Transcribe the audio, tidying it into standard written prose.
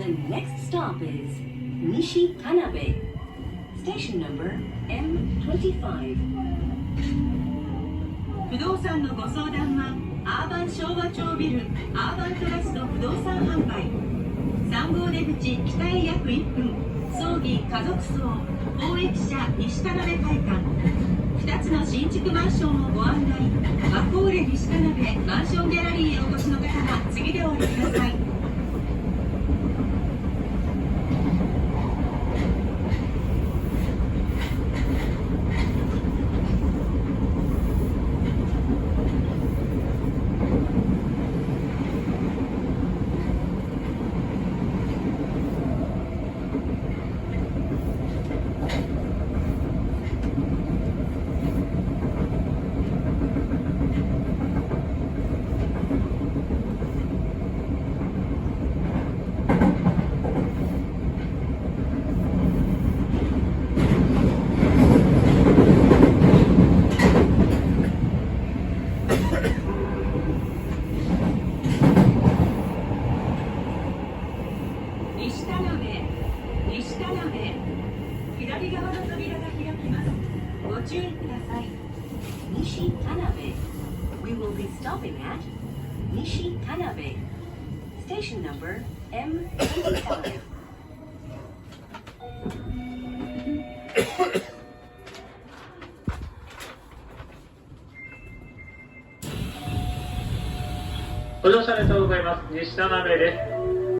The next stop is Nishi Kanabe. Station number M25. 不動産のご相談はアーバン昭和町ビルアーバントラスト不動産販売3号出口北へ約1分葬儀家族葬貿易者西田辺会館2つの新築マンションをご案内ワコーレ西田辺マンションギャラリーへお越しの方は次でお降りください。西田辺左側の扉が開きますご注意ください。 Nishi Kanabe. We will be stopping at Nishi Kanabe. Station number M25. ご乗車ありがとうございます。西田鍋です。